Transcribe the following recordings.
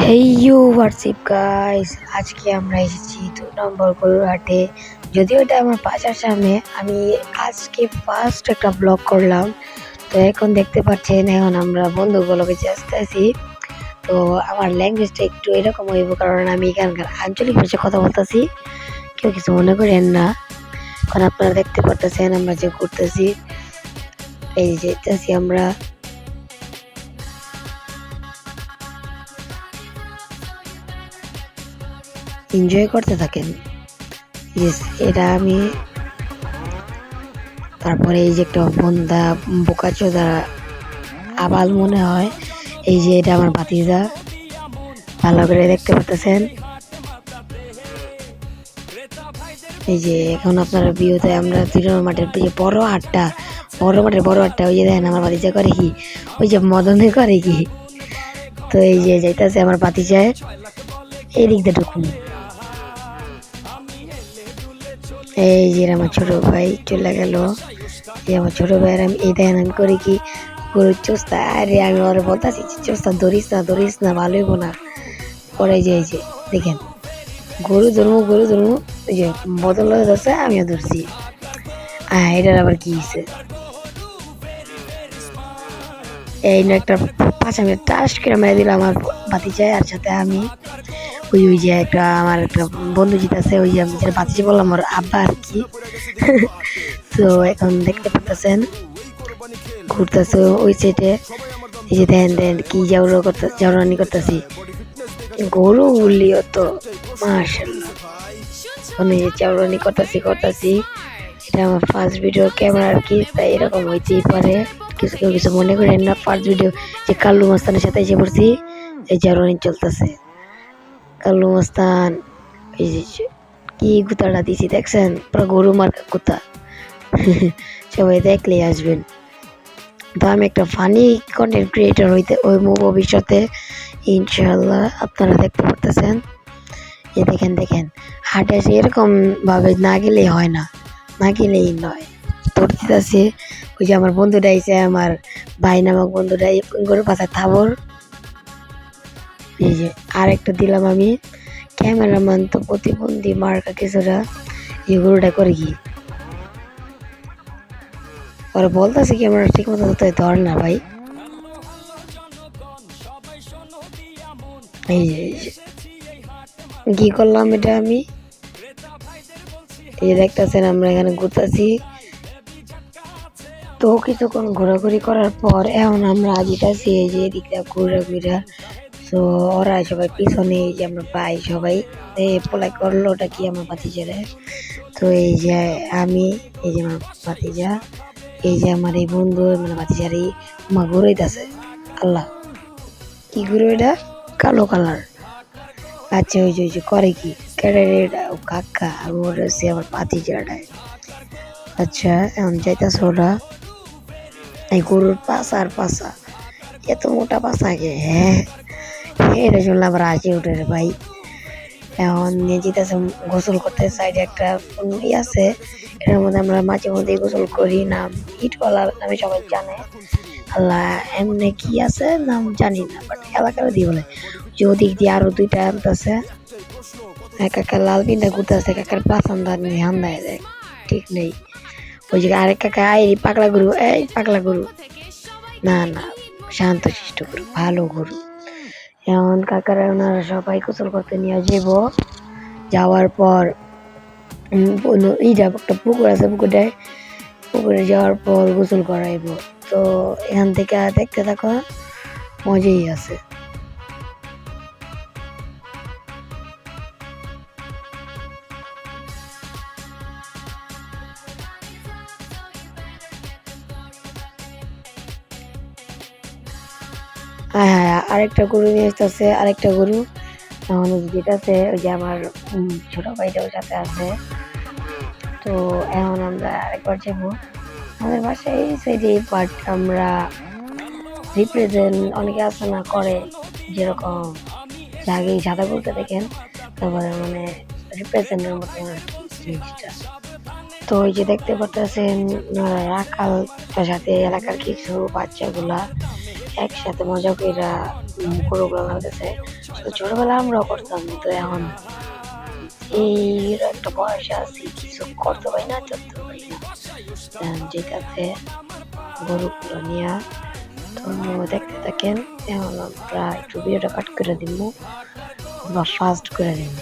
Hey you WhatsApp guys, আজকে আমরা এসেছি 2 নম্বর গরুর হাটে। যদিও এটা আমার বাসার সামনে, আমি আজকে ফার্স্ট একটা ব্লগ করলাম। তো এখন দেখতে পাচ্ছেন, এখন আমরা বন্ধুগুলোকে আসতেছি। তো আমার ল্যাঙ্গুয়েজটা একটু এরকম হইব, কারণ আমি এখানকার আঞ্চলিক ভাষায় কথা বলতেছি, কেউ কিছু মনে করেন না। এখন আপনারা দেখতে পারতেছেন আমরা যে ঘুরতেছি, এই যে যেতেছি আমরা। এনজয় করতে থাকেন। এটা আমি, তারপরে এই যে একটা বন্ধা বোকাচোদা আবাল মনে হয়, এই যে এটা আমার ভাতিজা, ভালো করে দেখতে পাচ্ছেন। এই যে এখন আপনারা ভিউতে আমরা 3 মাঠের যে বড় হাটটা, বড় হাটটা, ওই যে দেখেন আমার ভাতিজা করে কি, ওই যে মদনে করে কি। তো এই যে যাইতেছে আমার ভাতিজায়, এই দিক দিয়ে ঢুকুন। এই যে আমার ছোট ভাই চলে গেল, এই আমার ছোট ভাইয়ের আমি এই দেখেন আমি করি কি, গরুর চোস্তা, আরে আমি ওরা বলতেছি চোস্তা ধরিস না ভালো হইব না। পরে যে এই যে দেখেন গরু ধরবো, ওই যে বদল ধরছে, আমিও ধরছি। এটার আবার কি হয়েছে, এই একটা 5 মিনিট টাস করে মেরে দিলাম আমার ভাতিজায়, আর সাথে আমি ওই যে একটা আমার একটা বন্ধু জিতেছে, ওই যে আমি যেটা ভাতিজি বললাম ওর আব্বা আর কি। তো এখন দেখতে পাচ্ছেন ঘুরতেছে ওই সাইডে, এই যে দেন কি জাউরানি করতেছি, গরু গুলিও তো মাশাআল্লাহ মানে জাউরানি করতেছি। এটা আমার ফার্স্ট ভিডিও ক্যামেরা আর কি, তাই এরকম হইতেই পারে, কিছু মনে করেন না। ফার্স্ট ভিডিও যে কাল্লু মাস্তানের সাথে এসে পড়ছি, এই জাউরানি চলতেছে। কাল্লু মাস্তান এই যে কি গুতাটা দিছি দেখছেন, পুরো গরু মার্কা গুতা। সবাই দেখলেই আসবেন। তো আমি একটা ফানি কন্টেন্ট ক্রিয়েটর হইতে ওই ভবিষ্যতে ইনশাআল্লাহ, আপনারা দেখতে পারতেছেন। এই দেখেন হাটে এসে এরকম ভাবে না গেলেই হয় না, না গেলেই নয়। তোর দিতেছে ওই যে আমার বন্ধুটা আইছে, আমার ভাই নামক বন্ধুটা, গরু পাশে থাবর। এই যে আরেকটা দিলাম আমি, ক্যামেরাম্যান তো প্রতিবন্ধী মার্কা কিছুটা, এই গরুটা করে কি ওরা বলতেছে ক্যামেরা ঠিক মতো ধর না ভাই। এই যে কি করলাম এটা আমি, এই দেখতেছেন আমরা এখানে ঘুরতেছি। তো কিছুক্ষণ ঘোরাঘুরি করার পর এখন আমরা যেতেছি এই যে এদিকটা ঘুরা। তো ওরা সবাই পিছনে, এই যে আমরা পাই সবাই পোলাই করলো ওটা কি আমার ভাতিজারে। তো এই যে আমি, এই যে আমার ভাতিজা, এই যে আমার এই বন্ধু মানে ভাতিজারি মা ঘুরাইতেছে। আল্লাহ কি ঘুরে এটা, কালো কালার। আচ্ছা ওই যে করে কি ক্যাডারেটা ও কাকা, আর ওর হচ্ছে আমার ভাতিজাটায়। আচ্ছা এখন যাইতেছে ওরা, এই গরুর পাশা এত মোটা পাশা কে, হ্যাঁ এটা শুনলাম আবার হাসি উঠে রে ভাই। এখন নিয়ে যেতেছে গোসল করতে, সাইডে একটা ই আছে, এটার মধ্যে আমরা মাঝে মধ্যে গোসল করি, নাম ইটওয়ালা নামে সবাই জানে। আল্লাহ এমনি কি আছে নাম জানি না, বাট এলাকার দিয়ে বলে যে ওদিক দিয়ে আরো 2টা আনতেছে। কাকা লাল পিন্ডা ঘুরতেছে, কাকার পাসান্দার নিয়ে হান্দায় দেয়, ঠিক নেই। ওই যে আরেক কাকা এই পাগলা গরু, না শান্ত শিষ্ট গরু, ভালো গরু। এখন কাকারা ওনারা সবাই গোসল করতে নিয়ে যাওয়ার পর একটা পুকুর আছে, পুকুরে যাওয়ার পর গোসল করাইব। তো এখান থেকে দেখতে থাকো, মজাই আছে। হ্যাঁ আরেকটা গরু নিয়ে আসতেছে, আরেকটা গরু এখন যেটাছে, ওই যে আমার ছোট ভাইটাও সাথে আছে। তো এখন আমরা আরেকবার যাবো আমাদের বাসায় এই সাইডে, বাট আমরা রিপ্রেজেন্ট অনেকে আসনা করে, যেরকম আগে সাদা বলতে দেখেন, তারপরে মানে রিপ্রেজেন্টের মতো জিনিসটা। তো ওই যে দেখতে পাচ্ছেন রাখাল, তার সাথে এলাকার কিছু বাচ্চাগুলা একসাথে মজা কইরা গরুগুলো লাগতেছে। তো ছোটবেলায় আমরাও করতাম, তো এখন এই একটা বয়সে আছি, কিছু করতে পারি না, চলতে পারি না। যেটাতে গরুগুলো নিয়ে তো দেখতে থাকেন। এখন আমরা একটু ভিডিওটা কাট করে দিব বা ফাস্ট করে দিব।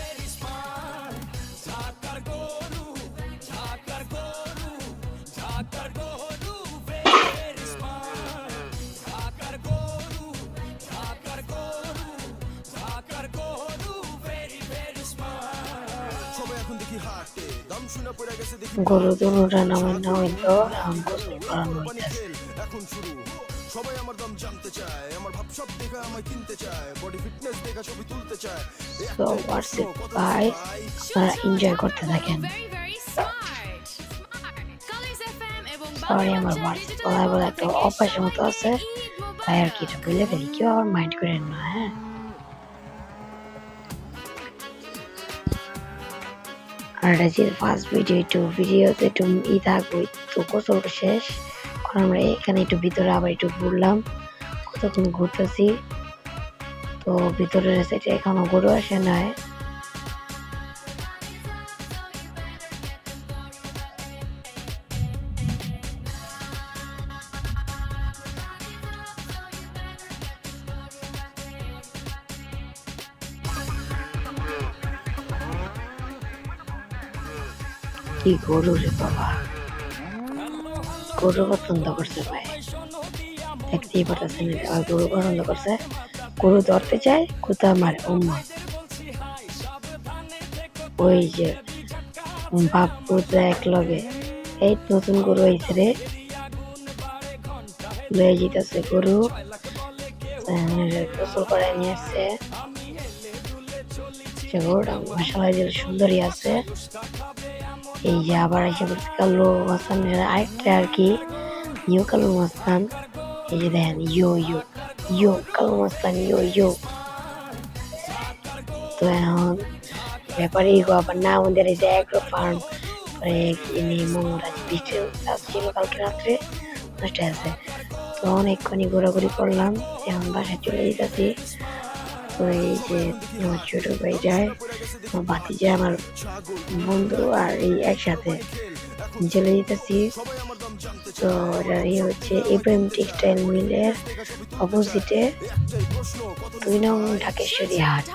গরু দুটা নামাই না হইলো, এখন গোসল করানো হইতেছে। সবাই আমার দাম জানতে চায়, আমার ভাব সব দেখে আমায় কিনতে চায়, বডি ফিটনেস দেখা ছবি তুলতে চায়। সো হোয়াটস ইট গাইস, আপনারা এনজয় করতে থাকেন। সরি, আমার হোয়াটসঅ্যাপ বলা বলা একটা অভ্যাসের মতো আছে, তাই আর কি এটা বলে ফেলি, কেউ আবার মাইন্ড করেন না। হ্যাঁ, আর এটা যে ফার্স্ট ভিডিওতে একটু থাকবো, তো গোসলটা শেষ। এখন আমরা এখানে একটু ভিতরে আবার একটু ঘুরলাম, কতক্ষণ ঘুরতেছি। তো ভিতরের সাইডে এখনো গরু আসে নাই। কি গরু রে বাবা, গরু পছন্দ করছে ভাই, দেখতেই পারতেছেন। গরু পছন্দ করছে, গরু ধরতে চায়, কোথাও মারে উম্মা। ওই যে বাপু তো এক লগে, এই নতুন গরু হয়েছে রে, লয়ে যেতেছে গরু, গোসল করে নিয়ে আসছে। গরুটা মাশাআল্লাহ সুন্দরই আছে। এই যে আবার এসে পড়ছে কালো মাস্তানের আরেকটা আর কি, নিউ কালো মাস্তান। এই যে দেখেন, ইয়ো ইয়ো ইয়ো কালো মাস্তান, ইয়ো ইয়ো। তো এখন ব্যাপারে আবার না আমাদের এই যে এগ্রো ফার্ম মঙ্গরাজ বৃষ্টি ছিল কালকে রাত্রে, নষ্ট আছে। তো অনেকক্ষণই ঘোরাঘুরি করলাম, এখন বাসায় চলে যেতেছি। তো এই যে আমার ছোট ভাই যায়, আমার বাতি যায়, আমার বন্ধু আর এই একসাথে চলে যেতেছি। তো এটা হচ্ছে ইব্রাহিম টেক্সটাইল মিলের অপোজিটে 2 নং ঢাকেশ্বরী হাট।